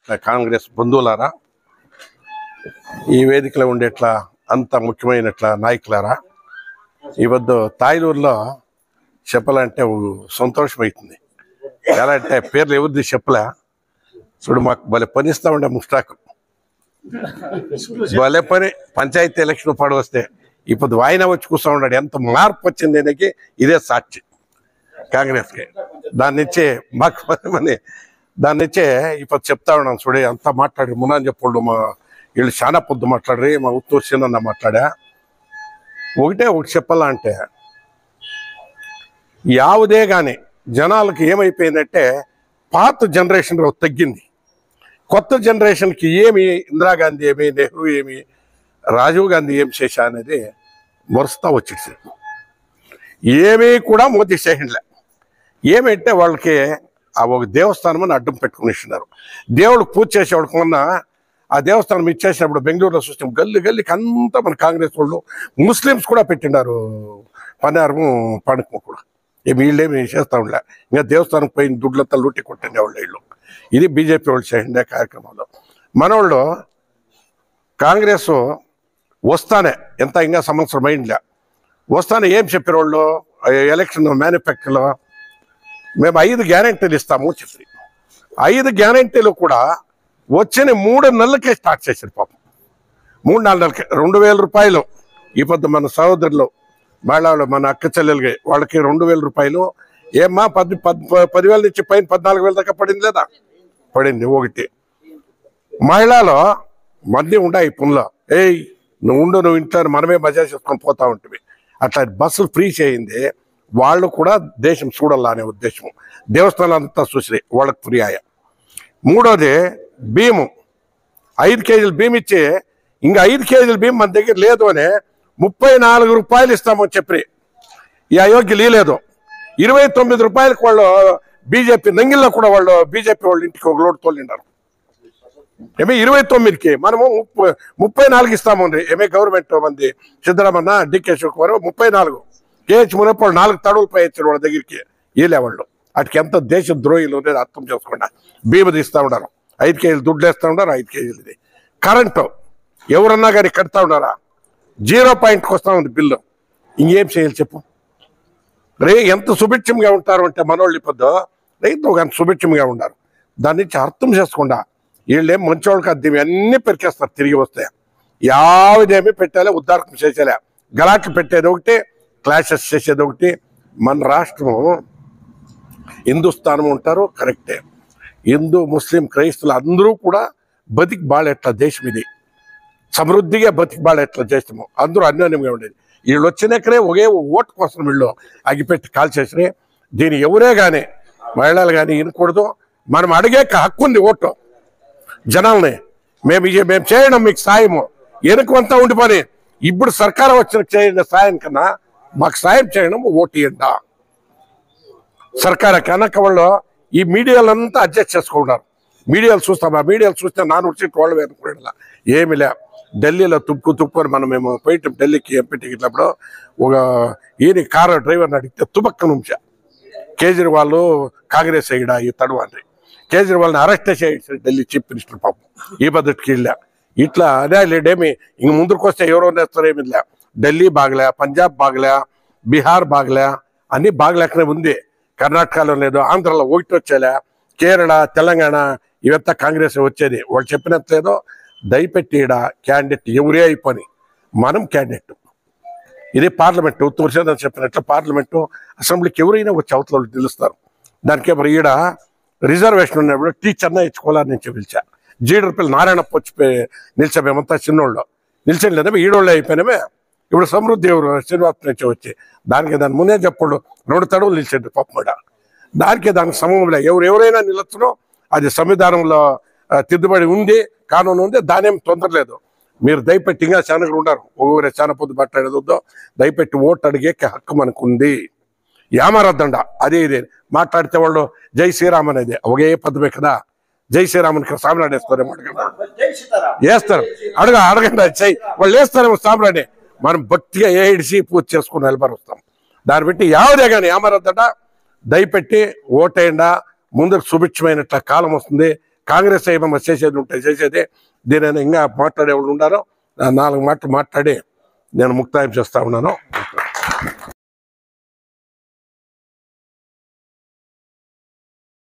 కాంగ్రెస్ బంధువులారా, ఈ వేదికలో ఉండేట్లా అంత ముఖ్యమైనట్ల నాయకులారా, ఈ వద్దు తాయిలూరులో చెప్పాలంటే సంతోషమవుతుంది. ఎలా అంటే పేర్లు ఎవరిది చెప్పలే, చూడు మాకు భలే పని ఇస్తా ఉండే ముస్టాకు భలే పని. పంచాయతీ ఎలక్షన్ పడి వస్తే ఇప్పుడు వాయినా వచ్చి కూర్చో ఉన్నాడు. ఎంత మార్పు వచ్చింది దీనికి ఇదే సాక్షి కాంగ్రెస్కి. దాని నుంచే మాకు దాని నుంచే ఇప్పుడు చెప్తా ఉన్నాను. చూడే అంతా మాట్లాడి మునాని చెప్పాడు, మా వీళ్ళు చాలా పొద్దు మాట్లాడరు, మా ఉత్తూరు చిన్న మాట్లాడా. ఒకటి చెప్పాలంటే యావదే కానీ జనాలకు ఏమైపోయిందంటే పాత జనరేషన్ తగ్గింది, కొత్త జనరేషన్కి ఏమి ఇందిరాగాంధీ ఏమి, నెహ్రూ ఏమి, రాజీవ్ గాంధీ ఏం చేశా అనేది మొరుస్తా వచ్చేసి ఏమీ కూడా మోదీ చేయండిలే. ఏమంటే వాళ్ళకి ఆ ఒక దేవస్థానం అని అడ్డం పెట్టుకుని ఇస్తున్నారు. దేవుడికి పూజ చేసేవాడికి మొన్న ఆ దేవస్థానం ఇచ్చేసినప్పుడు బెంగళూరులో చూస్తాం, గల్లికి అంతా మన కాంగ్రెస్ వాళ్ళు, ముస్లిమ్స్ కూడా పెట్టినారు పన్నారము పండుగ కూడా. వీళ్ళేమి చేస్తూ ఉండలే, ఇంకా దేవస్థానం పోయిన దుడ్లంతా లూటి కొట్టిండే వాళ్ళు వీళ్ళు. ఇది బీజేపీ వాళ్ళు చేయండి కార్యక్రమంలో. మనోళ్ళు కాంగ్రెస్ వస్తానే ఎంత ఇంకా సంవత్సరం అయిందిలే, వస్తానే ఏం చెప్పారు వాళ్ళు ఎలక్షన్ మేనిఫెస్టోలో, మేము 5 గ్యారెంటీలు ఇస్తాము చెప్పి 5 గ్యారెంటీలు కూడా వచ్చిన 3 నెలలకే స్టార్ట్ చేశారు పాపం. 3-4 నెలలకే 2,000 రూపాయలు. ఈ పొద్దు మన సహోదరులు మహిళలు మన అక్క చెల్లెలకి వాళ్ళకి 2,000 రూపాయలు. ఏమ్మా 10,000 నుంచి పైన 14,000 దాకా పడింది లేదా? పడింది. ఒకటి మహిళలో మంది ఉండాయి పున్లో, ఏయ్ నువ్వు ఇంట్లో మనమే మజా చేసుకొని పోతా ఉంటుంది. అట్లా బస్సులు ఫ్రీ చేయింది. వాళ్ళు కూడా దేశం చూడాలా అనే ఉద్దేశం, దేవస్థానాలంతా చూసి వాళ్ళకి ఫ్రీ అయ్యా. మూడోది భీము, 5 కేజీలు భీము ఇచ్చి ఇంకా 5 కేజీలు భీము మన దగ్గర లేదు అని 34 రూపాయలు ఇస్తామని చెప్పి ఈ అయోగ్యులు ఇలేదు. 29 రూపాయలకు వాళ్ళు బీజేపీ నంగిల్లో కూడా వాళ్ళు బీజేపీ వాళ్ళు ఇంటికి ఒక లోటు తోలిండారు. ఏమే 29కి మనము 34 ఇస్తామండి. ఏమే గవర్నమెంట్ మంది సిద్ధరామన్న డికే శివకుమార్ 34 కేహెచ్ మునప్పుడు 4 తడువులు పై ఇచ్చారు వాళ్ళ దగ్గరికి వీలే వాళ్ళు. అటుకి ఎంత దేశ ద్రోహిలు అనేది అర్థం చేసుకోండి. భీమ తీస్తూ ఉన్నారు, 5 కేజీలు దుడ్లు వేస్తూ ఉన్నారు, 5 కేజీలు ఇది. కరెంటు ఎవరన్నా కానీ కడతా ఉన్నారా? 0 పాయింట్కి వస్తూ ఉంది బిల్లు. ఇంకేం చేయాలి చెప్పు? ఎంత సుభిక్షంగా ఉంటారు అంటే మనోళ్ళు ఇప్పుడు రైతు అంత సుభిక్షంగా ఉన్నారు. దాని నుంచి అర్థం చేసుకుండా వీళ్ళేం మంచోళ్ళకి అద్దెమి అన్నీ పెరికేస్తారు. తిరిగి వస్తే యావదేమి పెట్టాలి, ఉద్దారకం చేసేలే, గలాట్లు పెట్టేది ఒకటి, క్లాషెస్ చేసేది ఒకటి. మన రాష్ట్రం హిందుస్థానం ఉంటారు కరెక్టే, హిందూ ముస్లిం క్రైస్తువులు అందరూ కూడా బతికి బాళెట్ల దేశం ఇది, సమృద్ధిగా బతికి బాళెట్ల దేశము, అందరూ అన్యోన్యంగా ఉండేది. వీళ్ళు వచ్చినాకనే ఒకే ఓటు కోసం వీళ్ళు అగిపెట్టి కాల్ చేసినాయి. దీన్ని ఎవరే కానీ మహిళలు కానీ వినకూడదు. మనం అడిగే హక్కు ఉంది ఓటు జనాల్ని. మేము చేయడం మీకు సాయము, వెనుకంతా ఉండి పని. ఇప్పుడు సర్కారు వచ్చిన చేయండి సాయం కన్నా మాకు సాయం చేయడం ఓటు ఇవ్వండి. సర్కారు కనుక వాళ్ళు ఈ మీడియాలంతా అడ్జస్ట్ చేసుకుంటారు. మీడియాలు చూస్తాం, ఆ మీడియాలు చూస్తే వచ్చి వాళ్ళు అనుకోవడం ఏమి లే. ఢిల్లీలో తుప్పుకొని మేము పోయిటాం ఢిల్లీకి ఎంపీ టికెట్లప్పుడు. ఒక ఈయన కారు డ్రైవర్ని అడిగితే తుపక్క నుంచి కేజ్రీవాల్ కాంగ్రెస్ అయ్యడా ఈ తడువ అని కేజ్రీవాల్ని అరెస్ట్ చేసి ఢిల్లీ చీఫ్ మినిస్టర్ పాపం ఈ పద్ధతికి వెళ్ళా. ఇట్లా అదే లేడేమి ఇంక ముందుకు వస్తే ఎవరో నేస్తారు ఏమి లే. ఢిల్లీ బాగలే, పంజాబ్ బాగలే, బీహార్ బాగలే, అన్నీ బాగలేకనే ఉంది. కర్ణాటకలో లేదు, ఆంధ్రలో ఒకటి వచ్చేలే, కేరళ తెలంగాణ ఇవంతా కాంగ్రెస్ వచ్చేది. వాళ్ళు చెప్పినట్లేదో దయపెట్టి ఈడ క్యాండిడేట్ ఎవరే అయిపోయి మనం క్యాండిడేట్. ఇది పార్లమెంటు ఉత్తూరు చెప్పినట్లు పార్లమెంటు అసెంబ్లీకి ఎవరైనా వచ్చి అవతల నిలుస్తారు. దానికే మరి ఈడ రిజర్వేషన్ ఉన్నప్పుడు టీచర్న ఇచ్చుకోవాలని నుంచి పిలిచా. జీడర్పల్లి నారాయణప్ప వచ్చి నిలిచా. మేమంతా చిన్నోళ్ళు నిలిచండి లేదా ఈడోళ్ళే అయిపోయినామే. ఇప్పుడు సమృద్ధి ఎవరు శ్రీనివాస నుంచి వచ్చి దాని ముందే చెప్పడు 2 తడువులు నిలిచండి పాపడ. దానికి సమయంలో ఎవరైనా నిలొచ్చునో అది సంవిధానంలో తిద్దుబడి ఉంది, కానూను ఉంది, దానేం తొందర లేదు. మీరు దయపెట్టి ఇంకా చాలా ఉన్నారు, ఒక్కొక్కరే చాలా పొద్దు మాట్లాడేదో దయపెట్టి ఓటు అడిగే హక్కు మనకు ఉంది. యామారద్దండ అదే ఇదే మాట్లాడితే వాళ్ళు జై శ్రీరామ్ అనేది ఒకే పదమే కదా. జై శ్రీరామునికి సామ్రాట్ వేస్తారేమో వేస్తారు, అడగండి జై వాళ్ళు వేస్తారేమో సామ్రాట్. మనం భక్తిగా ఏడిసి పూజ చేసుకుని నిలబరుస్తాం. దాన్ని బట్టి యావదే కానీ యామారద్దండ దయపెట్టి ఓటేయండా. ముందుకు సుభిక్షమైనట్ల కాలం వస్తుంది. కాంగ్రెస్ ఏమన్నా చేసేది ఉంటే చేసేదే. దీనిని ఇంకా మాట్లాడే వాళ్ళు ఉన్నారో 4 మాటలు మాట్లాడి నేను ముక్తాయం చేస్తా ఉన్నాను.